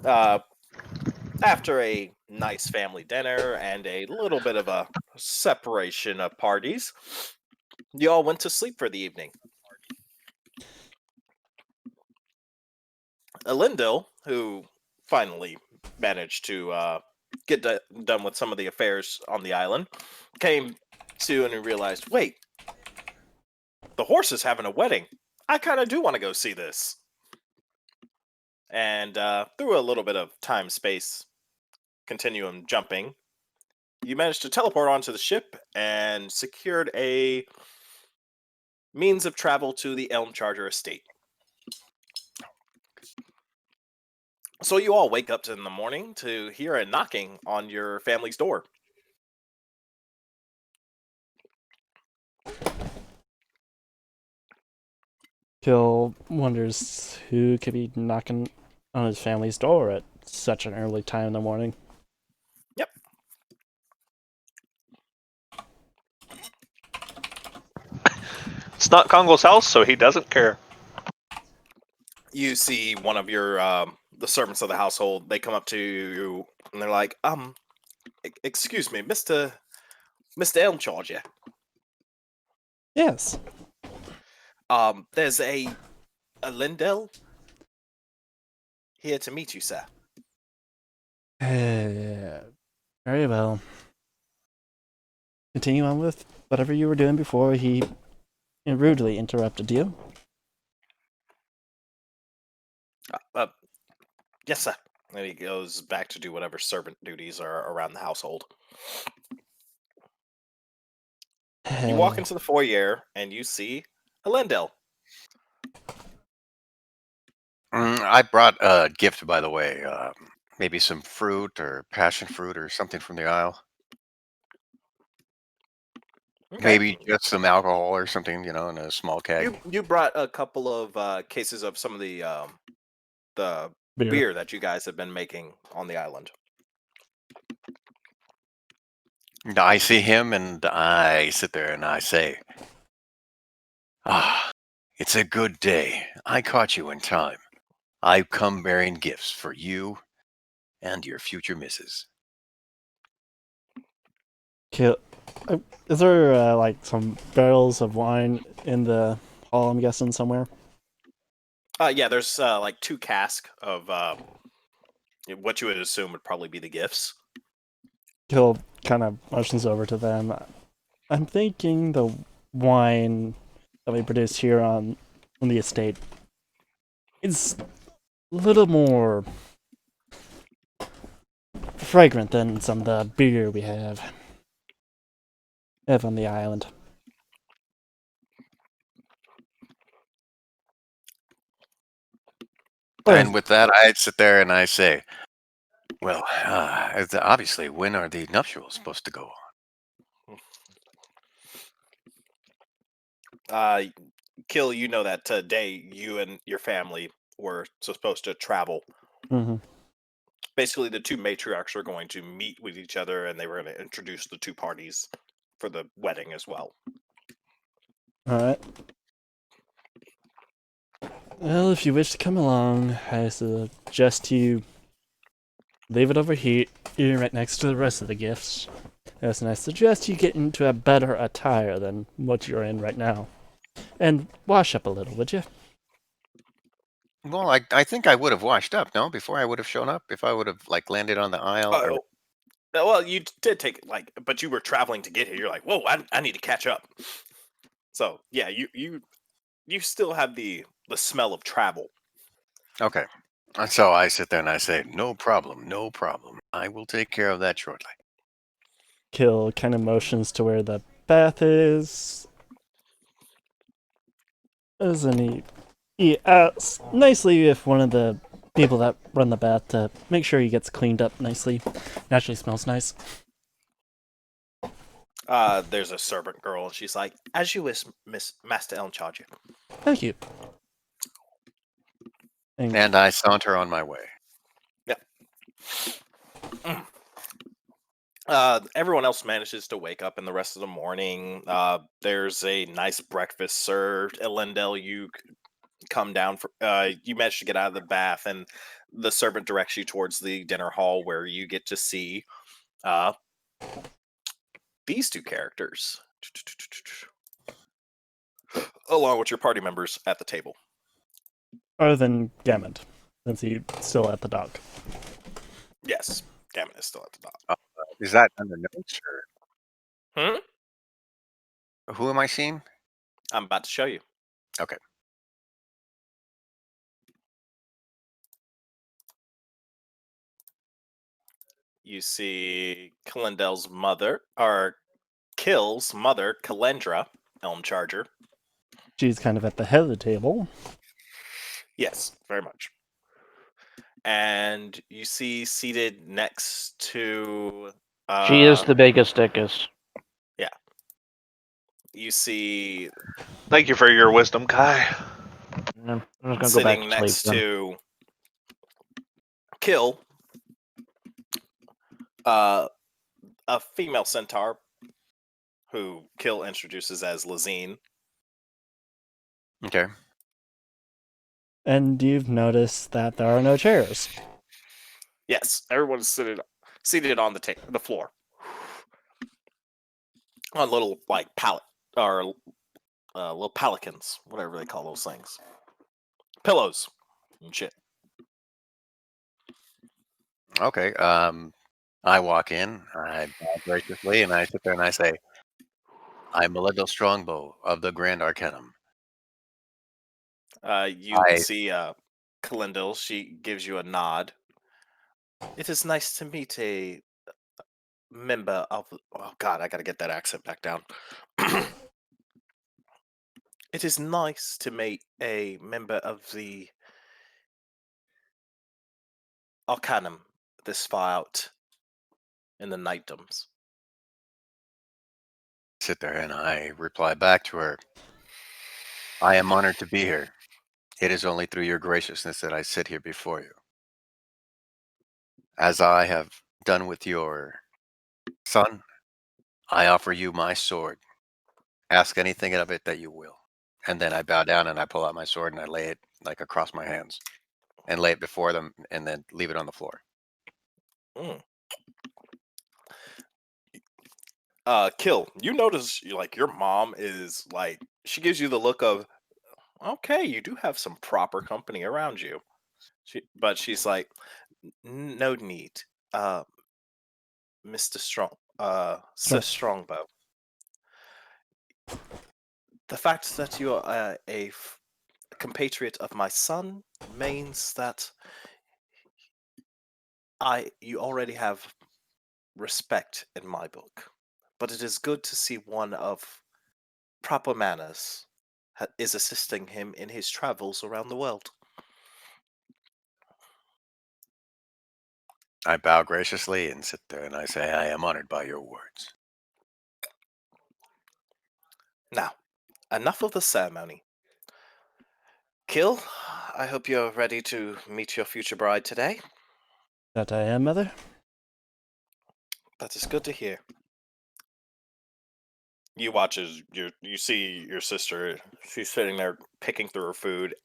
Uh, After a nice family dinner and a little bit of a separation of parties, you all went to sleep for the evening. Elendil, who finally managed to done with some of the affairs on the island, came to and realized, wait, the horse is having a wedding. I kind of do want to go see this. And through a little bit of time space continuum jumping, you managed to teleport onto the ship and secured a means of travel to the Elmcharger estate. So you all wake up in the morning to hear a knocking on your family's door. Kil wonders who could be knocking on his family's door at such an early time in the morning. Yep. It's not Congo's house, so he doesn't care. You see one of your the servants of the household. They come up to you and they're like, excuse me, Mr. Elmcharger. Yes. There's a Lindell here to meet you, sir. Very well. Continue on with whatever you were doing before he rudely interrupted you. Yes, sir. And he goes back to do whatever servant duties are around the household. You walk into the foyer and you see Elendil. I brought a gift, by the way. Maybe some fruit or passion fruit or something from the aisle. Okay. Maybe just some alcohol or something, in a small keg. You brought a couple of cases of some of the beer that you guys have been making on the island. I see him and I sit there and I say, it's a good day. I caught you in time. I've come bearing gifts for you and your future missus. Kil, is there like some barrels of wine in the hall? I'm guessing somewhere. Yeah, there's like 2 casks of what you would assume would probably be the gifts. Kil kind of motions over to them. I'm thinking the wine that we produce here on the estate is a little more fragrant than some of the beer we have on the island. And with that, I sit there and I say, well, obviously, when are the nuptials supposed to go on? Kil, you know that today you and your family were supposed to travel. Mm-hmm. Basically, the 2 matriarchs are going to meet with each other, and they were going to introduce the 2 parties for the wedding as well. All right. Well, if you wish to come along, I suggest you leave it over here right next to the rest of the gifts. Yes, and I suggest you get into a better attire than what you're in right now. And wash up a little, would you? Well, I think I would have washed up, no? Before I would have shown up, if I would have landed on the aisle. Well, you did take but you were traveling to get here. You're like, whoa, I need to catch up. So yeah, you still have the smell of travel. Okay. And so I sit there and I say, no problem, no problem. I will take care of that shortly. Kil kind of motions to where the bath is. And he asks nicely if one of the people that run the bath to make sure he gets cleaned up nicely. Naturally smells nice. There's a servant girl, and she's like, as you wish, Miss Master Elmcharger. Thank you. And I saunter on my way. Yeah. Everyone else manages to wake up in the rest of the morning. There's a nice breakfast served. Elendil, you come down. You manage to get out of the bath, and the servant directs you towards the dinner hall, where you get to see these two characters, along with your party members at the table. Other than Gammond, since he's still at the dock. Yes, Gammon is still at the dock. Is that under notes Hmm? or who am I seeing? I'm about to show you. Okay. You see Kalendel's mother, or Kil's mother, Kalendra Elmcharger. She's kind of at the head of the table. Yes, very much. And you see seated next to. She is the biggest dickest. You see Thank you for your wisdom, Kai. I'm just gonna go sitting back to next sleep. to Kil, a female centaur who Kil introduces as Lazine. Okay. And you've noticed that there are no chairs. Yes, everyone's seated on the floor, on little like pallet or little pelicans, whatever they call those things, pillows and shit. Okay. I walk in, I bow graciously, and I sit there and I say, I'm Melinda Strongbow of the Grand Arcanum. You I- see Kalendil, she gives you a nod. It is nice to meet a member of. Oh God, I gotta get that accent back down. It is nice to meet a member of the Arcanum this far out in the nightdoms. sit there and I reply back to her, I am honored to be here. It is only through your graciousness that I sit here before you. As I have done with your son, I offer you my sword. Ask anything of it that you will. And then I bow down and I pull out my sword and I lay it like across my hands and lay it before them and then leave it on the floor. Kill. You notice like your mom is like she gives you the look of, okay, you do have some proper company around you. But she's like, no need, Mr. Sir Strongbow. The fact that you are a compatriot of my son means that you already have respect in my book. But it is good to see one of proper manners is assisting him in his travels around the world. I bow graciously and sit there and I say, I am honored by your words. Now, enough of the ceremony. Kil, I hope you're ready to meet your future bride today. That I am, Mother? That is good to hear. You watch as you see your sister. She's sitting there picking through her food.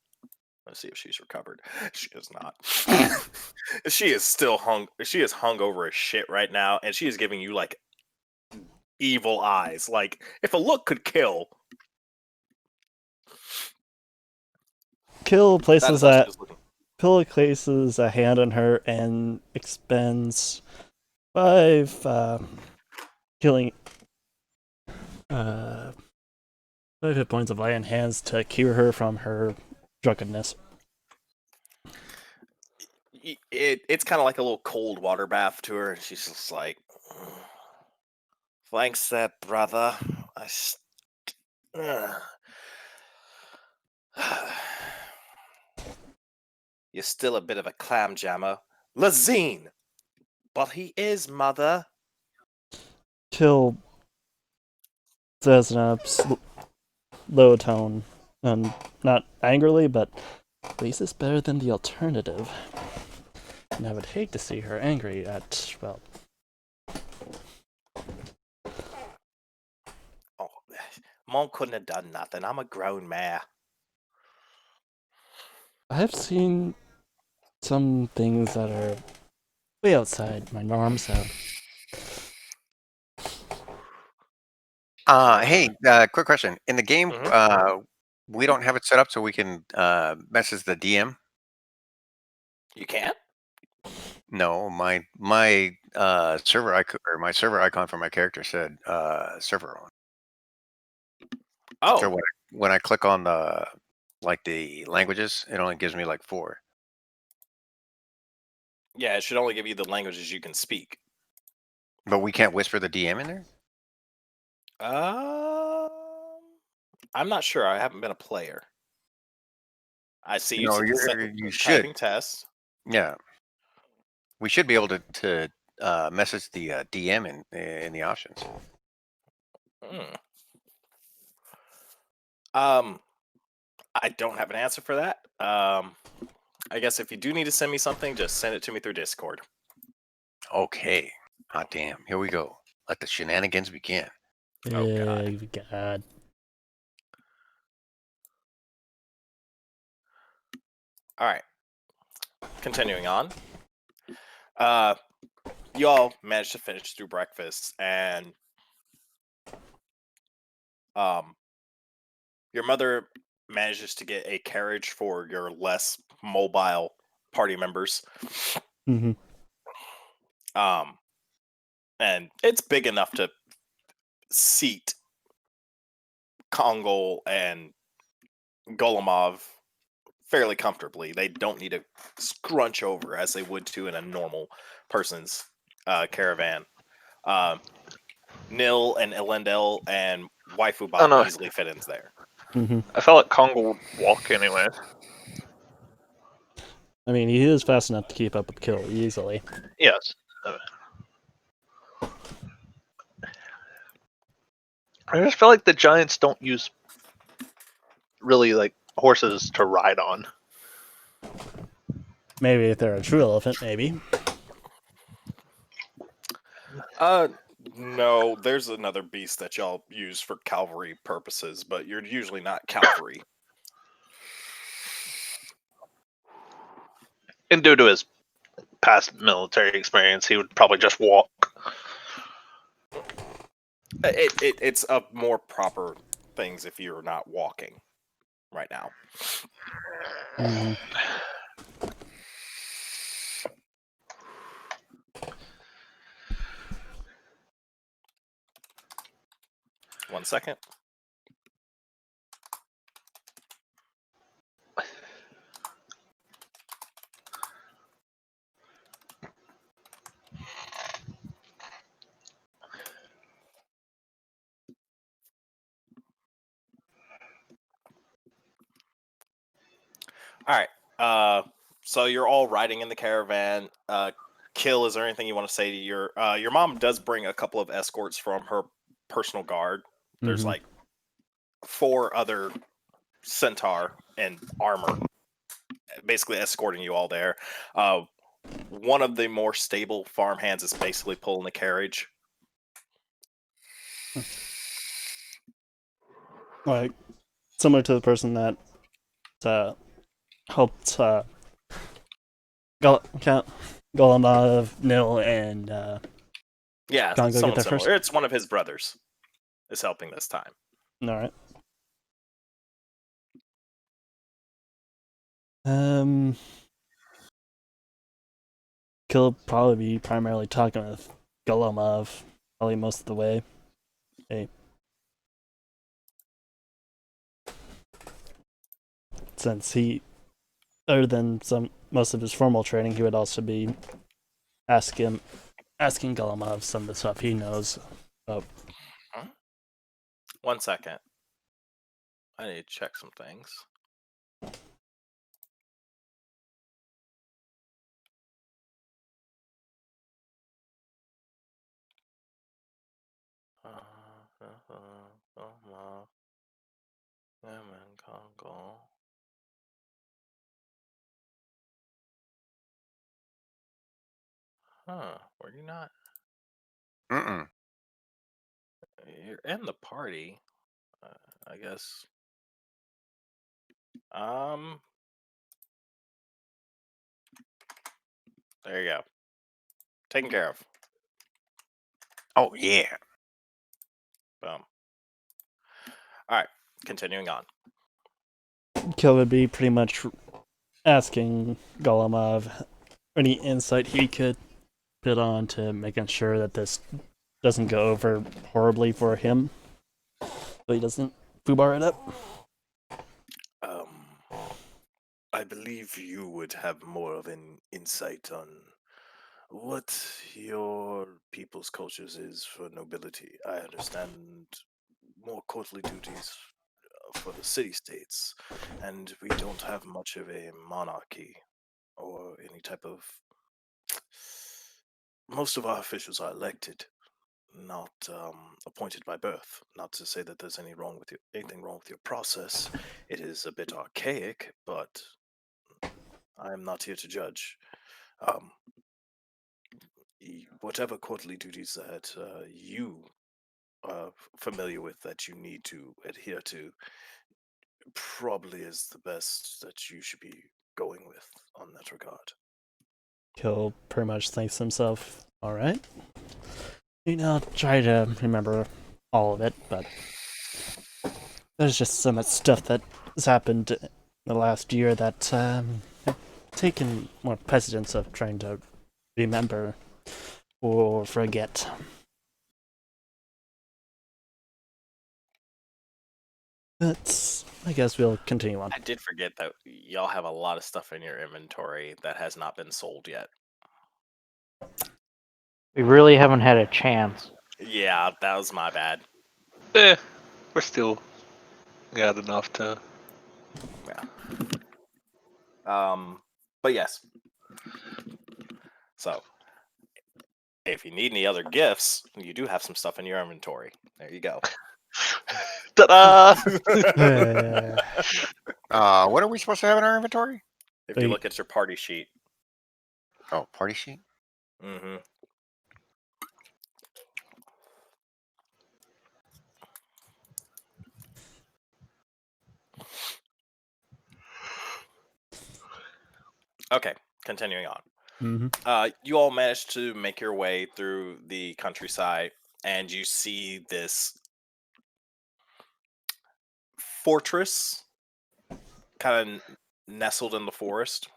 Let's see if she's recovered. She is not. She is still hung. She is hung over as shit right now, and she is giving you like evil eyes. Like if a look could kill. Kil That places is how she is looking. Kil places a hand on her and expends 5 killing 5 hit points of iron hands to cure her from her drunkenness. It's kind of like a little cold water bath to her, and she's just like, "Thanks, there, brother. You're still a bit of a clam jammer, Lazine, but he is, mother." Kil says in a low tone, and not angrily, but at least it's better than the alternative. And I would hate to see her angry at, well... Oh, Mom couldn't have done nothing. I'm a grown man. I've seen some things that are way outside my norm, so Hey, quick question. In the game, we don't have it set up so we can message the DM. You can't? No, my server icon or my server icon for my character said server on. So Oh, when I click on the languages, it only gives me like 4. yeah, it should only give you the languages you can speak. But we can't whisper the DM in there? Um, I'm not sure. I haven't been a player. I see you No, you should. typing test. Yeah. We should be able to message the DM in the options. Hmm. I don't have an answer for that. I guess if you do need to send me something, just send it to me through Discord. Okay. Hot damn. Here we go. Let the shenanigans begin. Oh, God. God. All right. Continuing on. You all managed to finish through breakfast, and your mother manages to get a carriage for your less mobile party members. Mm-hmm. And it's big enough to seat Kongol and Golemov fairly comfortably. They don't need to scrunch over as they would to in a normal person's caravan. Nil and Elendel and Waifu Oh Bot no, easily fit in there. Mm-hmm. I felt like Congo would walk anyway. I mean, he is fast enough to keep up with Kill easily. Yes. I just feel like the Giants don't use really like horses to ride on. Maybe if they're a true elephant, maybe. No, there's another beast that y'all use for cavalry purposes, but you're usually not cavalry. And due to his past military experience, he would probably just walk. It's a more proper things if you're not walking right now. Mm-hmm. One second. All right. So you're all riding in the caravan. Kill, is there anything you want to say to your mom does bring a couple of escorts from her personal guard. There's Mhm. like 4 other centaur and armor basically escorting you all there. One of the more stable farmhands is basically pulling the carriage. Like, similar to the person that helped Golemov, Nil, and Yeah, Congo get someone there similar. first. It's one of his brothers is helping this time. Alright. Kill probably be primarily talking with Golemov probably most of the way. Hey. Since he, other than most of his formal training, he would also be asking Golemov some of the stuff he knows. Huh? 1 second. I need to check some things. Huh? Were you not? Mm-mm. You're in the party, I guess. There you go. Taken care of. Oh yeah. Boom. All right. Continuing on. Kil would be pretty much asking Golemov any insight he could put on to making sure that this doesn't go over horribly for him, so he doesn't foobar it up. I believe you would have more of an insight on what your people's cultures is for nobility. I understand more courtly duties for the city-states, and we don't have much of a monarchy or any type of. Most of our officials are elected, not appointed by birth. Not to say that there's anything wrong with your process. It is a bit archaic, but I am not here to judge. Um, whatever courtly duties that you are familiar with that you need to adhere to probably is the best that you should be going with on that regard. Kil pretty much thinks to himself, alright. I'll try to remember all of it, but there's just so much stuff that has happened in the last year that have taken more precedence of trying to remember or forget. But I guess we'll continue on. I did forget that y'all have a lot of stuff in your inventory that has not been sold yet. We really haven't had a chance. Yeah, that was my bad. We're still got enough to. Yeah. But yes. So, if you need any other gifts, you do have some stuff in your inventory. There you go. Ta-da! What are we supposed to have in our inventory? If you look at your party sheet. Oh, party sheet. Mm-hmm. Okay, continuing on. Mm-hmm. You all managed to make your way through the countryside, and you see this fortress kind of nestled in the forest.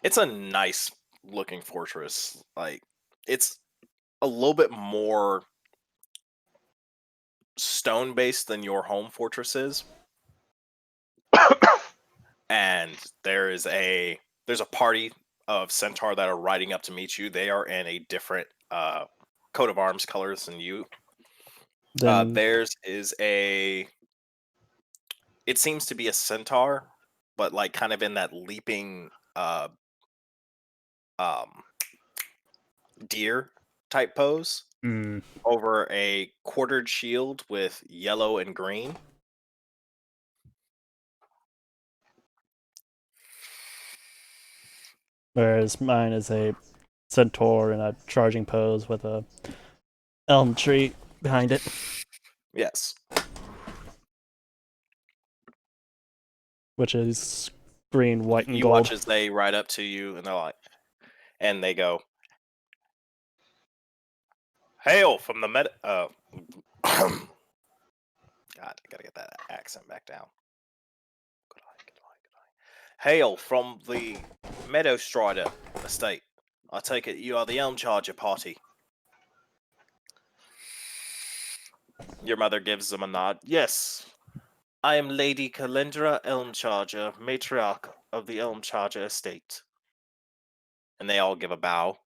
It's a nice looking fortress. Like, it's a little bit more stone based than your home fortress is. And there's a party of centaur that are riding up to meet you. They are in a different coat of arms colors than you. Theirs is it seems to be a centaur, but like kind of in that leaping deer type pose over a quartered shield with yellow and green. Whereas mine is a centaur in a charging pose with a elm tree behind it. Yes. Which is green, white, and You gold. watch as they ride up to you, and they're like, and they go, "Hail from the God, I gotta get that accent back down. Good eye. Hail from the Meadow Strider estate. I take it you are the Elmcharger party." Your mother gives them a nod. "Yes, I am Lady Calendra Elmcharger, matriarch of the Elmcharger estate." And they all give a bow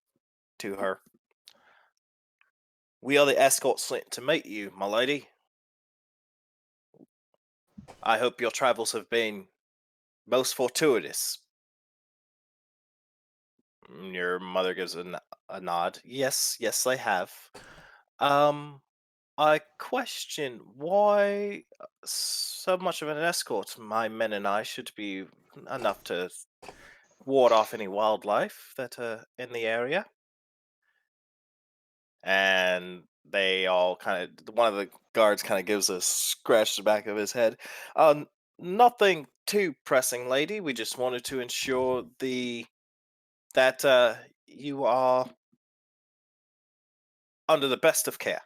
to her. "We are the escorts sent to meet you, my lady. I hope your travels have been most fortuitous." Your mother gives a nod. Yes, they have. I question why so much of an escort my men and I should be enough to ward off any wildlife that are in the area. And they all one of the guards kind of gives a scratch to the back of his head. Nothing too pressing, lady. We just wanted to ensure the that you are under the best of care.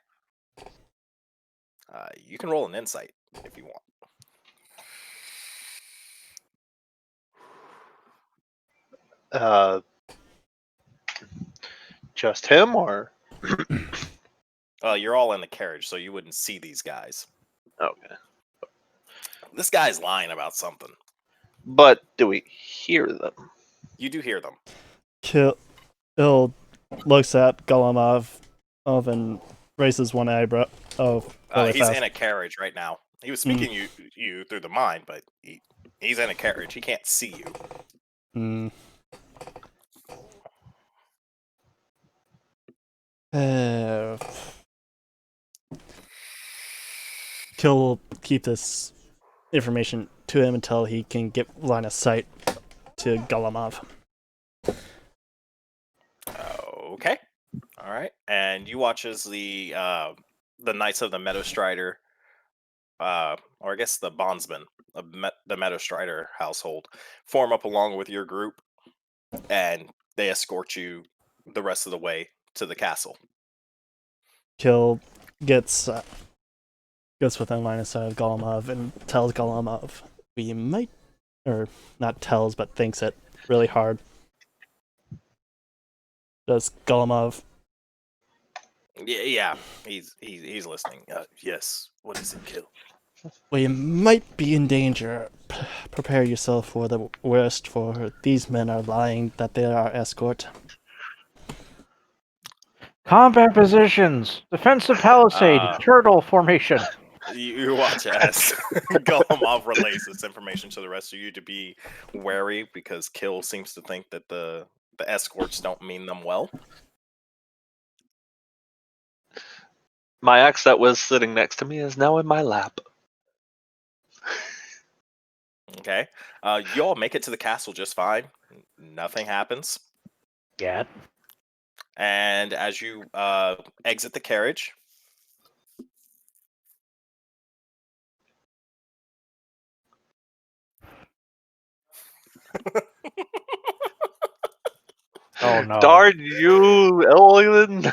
You can roll an insight if you want. Just him, or You're all in the carriage, so you wouldn't see these guys. okay? This guy's lying about something. But do we hear them? You do hear them. Kil looks at Golemov and raises one eyebrow. Oh, really He's fast. in a carriage right now. He was speaking you through the mind, but he's in a carriage. He can't see you. Mm. Kil will keep this information to him until he can get line of sight to Golemov. Okay. All right. And you watch as the Knights of the Meadow Strider, or I guess the bondsmen of the Meadow Strider household, form up along with your group, and they escort you the rest of the way to the castle. Kil gets within line of sight of Golemov and tells Golemov we might, or not tells, but thinks it really hard. Does Golemov? Yeah. He's listening. Yes. What is it, Kil? We might be in danger. Prepare yourself for the worst, for these men are lying that they are our escort. Combat positions. Defensive palisade. Turtle formation. You watch as Golemov relays this information to the rest of you to be wary, because Kil seems to think that the escorts don't mean them well. My axe that was sitting next to me is now in my lap. Okay. You all make it to the castle just fine. Nothing happens. Yeah. And as you exit the carriage, Oh no. Darn you, Elwyn!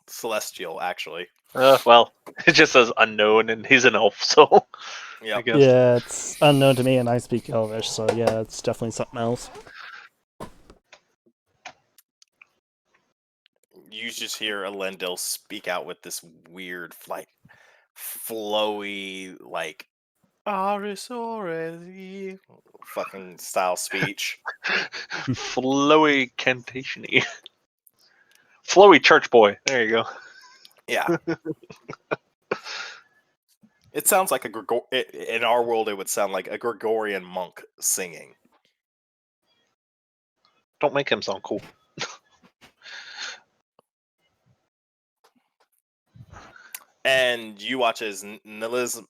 Celestial, actually. Well, it just says unknown, and he's an elf, so I Yep. guess. Yeah, it's unknown to me, and I speak Elvish, so yeah, it's definitely something else. You just hear Elendil speak out with this weird, like, flowy, like, Arisori fucking style speech. Flowy cantation-y. Flowy church boy. There you go. Yeah. It sounds like in our world, it would sound like a Gregorian monk singing. Don't make him sound cool. And you watch as Nil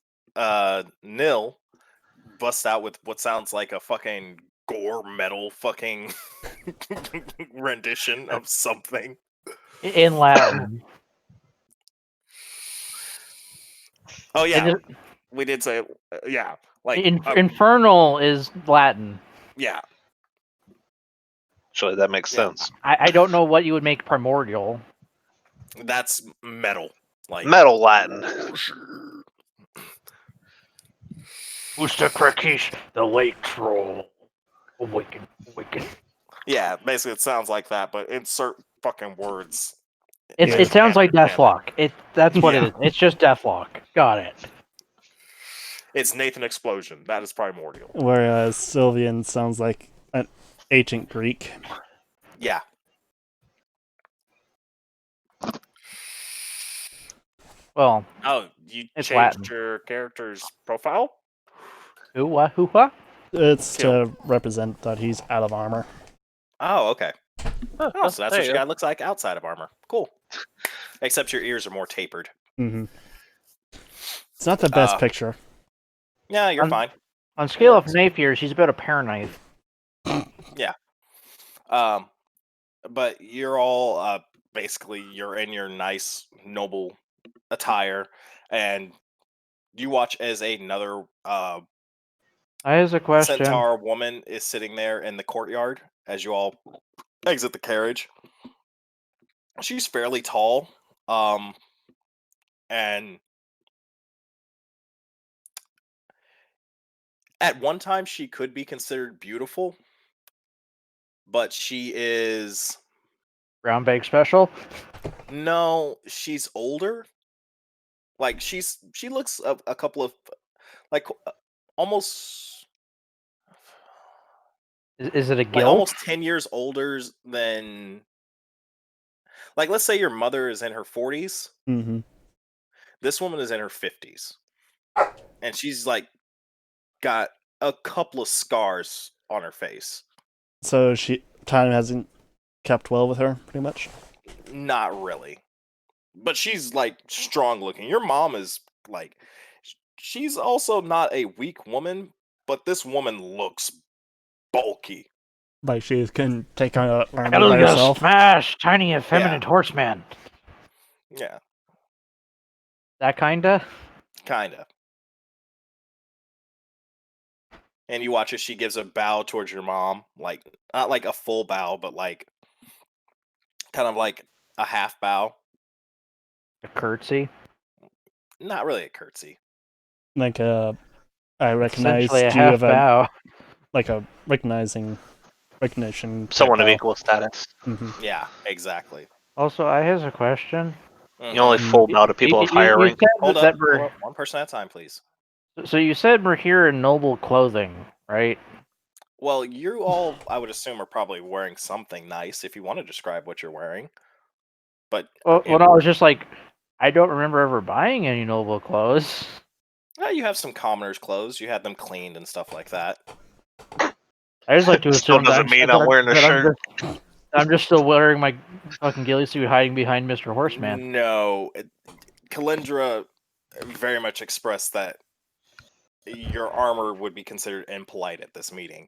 busts out with what sounds like a fucking gore metal fucking rendition of something. In Latin. Oh yeah, It we did say yeah, like Infernal is Latin. yeah. Actually, that makes Yeah. sense. I don't know what you would make primordial. That's metal. Like Metal Latin. Usta Krakish, the lake troll. Awaken. yeah, basically it sounds like that, but insert fucking words. It sounds like Damn it. Deathlock. That's what Yeah. it is. It's just Deathlock. Got it. It's Nathan Explosion. That is primordial. Whereas Sylvian sounds like an ancient Greek. Yeah. Well, Oh, you It's changed Latin. your character's profile? who what? It's Kil. to represent that he's out of armor. Oh, okay. Oh, so that's there what you your go. guy looks like outside of armor. Cool. Except your ears are more tapered. Mm-hmm. It's not the best picture. Yeah, you're fine. On scale of Napiers, he's about a pear knife. But you're all basically you're in your nice noble attire, and you watch as another I has a question. centaur woman is sitting there in the courtyard as you all exit the carriage. She's fairly tall, and at one time she could be considered beautiful, but she is Brown bag special. no, she's older. Like she looks a couple of like almost Is it a like guild? almost 10 years older than, like, let's say your mother is in her 40s. Mm-hmm. This woman is in her 50s, and she's like got a couple of scars on her face. So time hasn't kept well with her, pretty much. Not really, but she's like strong looking. Your mom is like, she's also not a weak woman, but this woman looks bulky. Like she can take on an army by Elga herself. smash, tiny effeminate horseman. Yeah, That kinda. kinda. And you watch as she gives a bow towards your mom, like not like a full bow, but like kind of like a half bow. A curtsy. Not really a curtsy. Like I recognized Essentially a you half of a bow. like a recognition. Someone of bow. equal status. Mm-hmm. Yeah, exactly. Also, I has a question. You only Mhm. full bow to people of higher You rank. said Hold that up, we're hold up, one person at a time, please. so you said we're here in noble clothing, right? Well, you all, I would assume, are probably wearing something nice if you want to describe what you're wearing. But Well, I was just like, I don't remember ever buying any noble clothes. you have some commoners' clothes. You had them cleaned and stuff like that. I just like to Still assume doesn't mean I'm wearing a shirt. I'm just still wearing my fucking ghillie suit, hiding behind Mr. Horseman. No, Kalindra very much expressed that your armor would be considered impolite at this meeting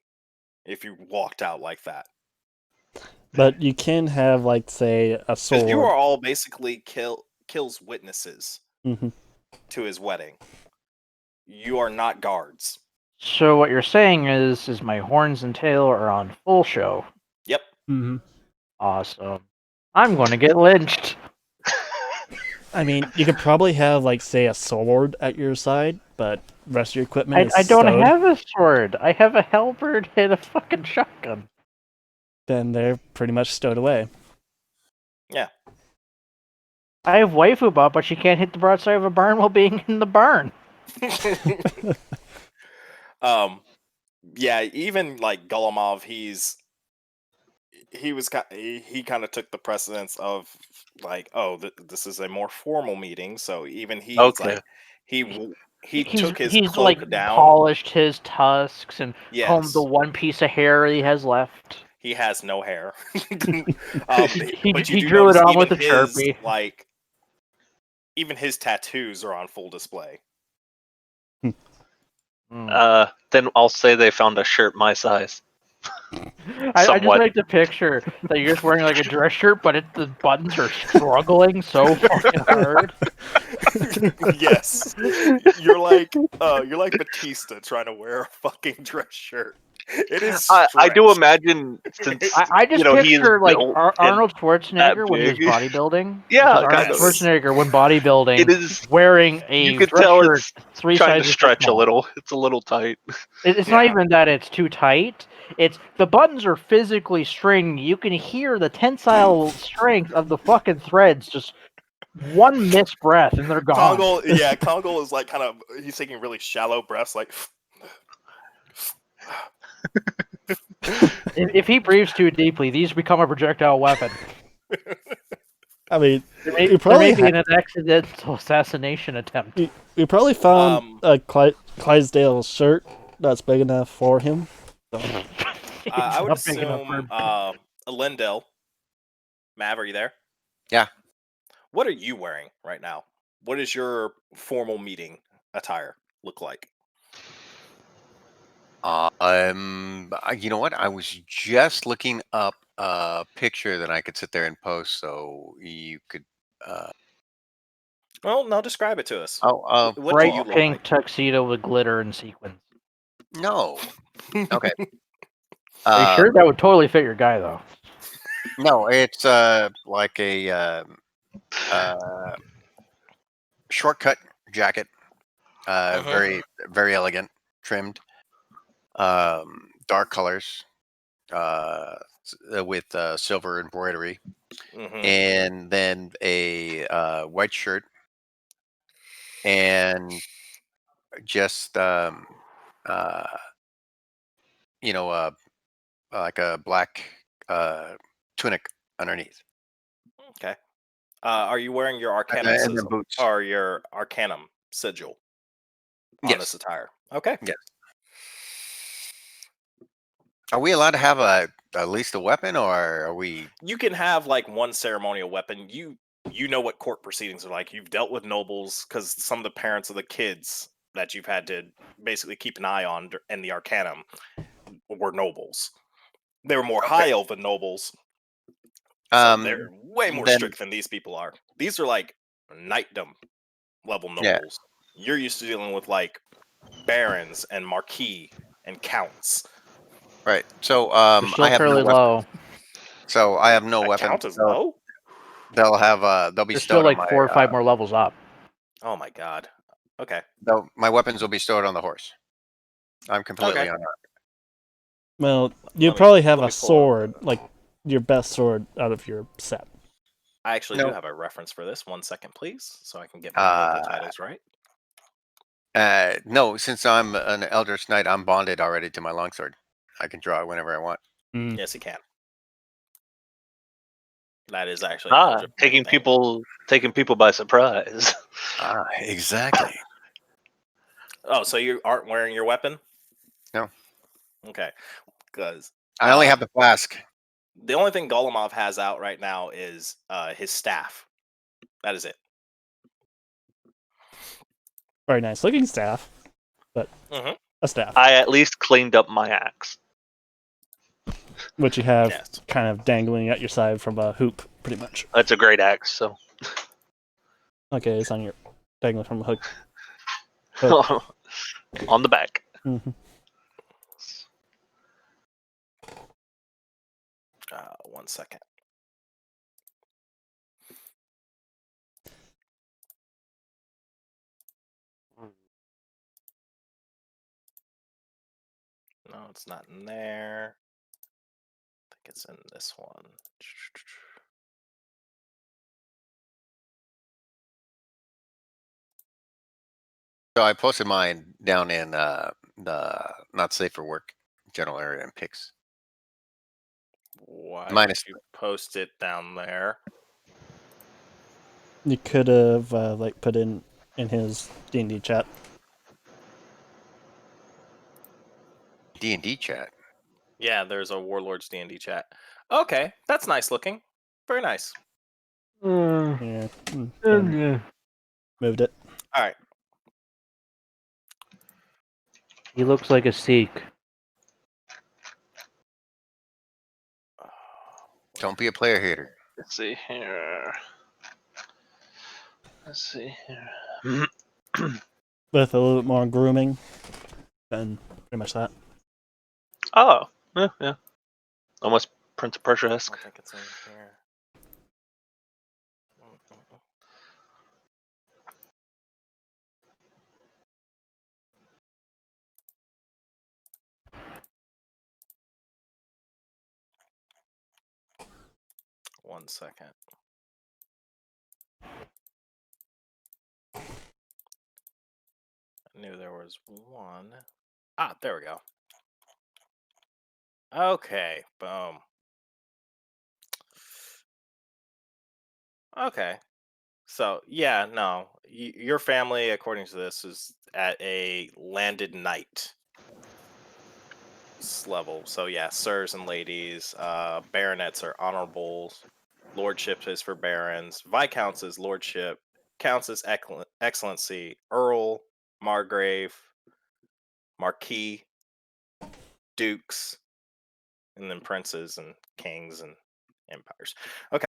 if you walked out like that. But you can have, like, say, a 'Cause sword. you are all basically Kill's witnesses Mm-hmm. to his wedding. You are not guards. So what you're saying is my horns and tail are on full show. Yep. Mm-hmm. Awesome. I'm going to get lynched. I mean, you could probably have, like, say, a sword at your side, but the rest of your equipment is I don't stowed. have a sword. I have a halberd and a fucking shotgun. Then they're pretty much stowed away. Yeah. I have waifu bot, but she can't hit the broadside of a barn while being in the barn. Yeah, even like Golemov, he kind of took the precedence of like, oh, this is a more formal meeting, so even he's Okay. like he took his he's cloak like down. polished his tusks and combed Yes. the one piece of hair he has left. He has no hair. He But you do drew it notice on with even a Sharpie. like even his tattoos are on full display. Then I'll say they found a shirt my size. I just Somewhat. like the picture that you're just wearing like a dress shirt, but the buttons are struggling so fucking hard. Yes, you're like Batista trying to wear a fucking dress shirt. It is. I do stretched. imagine since I just he's picture like built Arnold Schwarzenegger that when he was big. bodybuilding. Yeah, Just Arnold kind of. Schwarzenegger when bodybuilding, It is. wearing a You could dress tell shirt it's 3 trying to sizes too stretch a small. little. It's a little tight. It's not Yeah. even that it's too tight. It's the buttons are physically stringed. You can hear the tensile strength of the fucking threads. Just one missed breath and they're gone. Congo is like he's taking really shallow breaths, like. If he breathes too deeply, these become a projectile weapon. I mean, There you may probably be an accidental assassination attempt. we probably found a Clydesdale shirt that's big enough for him. I would Not big enough assume for- Lindell. Mav, are you there? Yeah. What are you wearing right now? What does your formal meeting attire look like? You know what? I was just looking up a picture that I could sit there and post, so you could. Well, now describe it to us. Oh, What do Bright you look pink like? tuxedo with glitter and sequins. No. Okay. Are you sure that would totally fit your guy though? No, it's like a shortcut jacket. Mhm. Very elegant, trimmed. Dark colors. With silver embroidery, Mhm. and then a white shirt, and just uh, like a black tunic underneath, Okay. Are you wearing your Arcanum and then sizzle boots. or your Arcanum sigil on this Yes, attire? Okay. yes. Are we allowed to have at least a weapon, or are we? You can have like one ceremonial weapon. You know what court proceedings are like. You've dealt with nobles because some of the parents of the kids that you've had to basically keep an eye on in the Arcanum were nobles. They were more Okay. high elven nobles, so they're way more Then strict than these people are. These are like knightdom level yeah, nobles. You're used to dealing with like barons and marquis and counts. right. So You're still I have no fairly weapon. low. So I have no That weapon. count as low? They'll be You're still stowed on like my 4 or 5 more levels up. Oh my god. Okay. my weapons will be stowed on the horse. I'm completely Okay. unarmed. Well, you Let me- probably have let a me pull up. sword, like your best sword out of your set. I actually do No. have a reference for this. 1 second, please, so I can get my noble titles right. No, since I'm an Eldritch Knight, I'm bonded already to my longsword. I can draw it whenever I want. Mm. Yes, you can. That is actually an Eldritch Knight taking thing. people by surprise. Exactly. Oh, so you aren't wearing your weapon? No. Okay, because I only have the flask. the only thing Golemov has out right now is his staff. That is it. Very nice looking staff, but Mhm. a staff, I at least cleaned up my axe. which you have Yes. kind of dangling at your side from a hoop, pretty much. That's a great axe. So Okay, it's on your dangling from a hook. on the back. Mm-hmm. 1 second. No, it's not in there. I think it's in this one. So I posted mine down in the not safe for work general area in pics. Why Minus would you post it down there? You could have like put in his D&D chat. D&D chat. Yeah, there's a Warlords D&D chat. Okay, that's nice looking. Very nice. Yeah, and moved it. All right. He looks like a Sikh. Don't be a player hater. Let's see here. Let's see here. With a little bit more grooming, and pretty much that. Oh, yeah. Almost Prince of I Persia-esque. don't think it's in here. One second. I knew there was one. Ah, there we go. Okay, boom. Okay. So, yeah, no. Your family, according to this, is at a landed knight level. So, yeah, sirs and ladies. Baronets are honorables. Lordship is for barons. Viscounts is lordship. Counts is excellency. Earl, margrave, marquis, dukes, and then princes and kings and empires. Okay.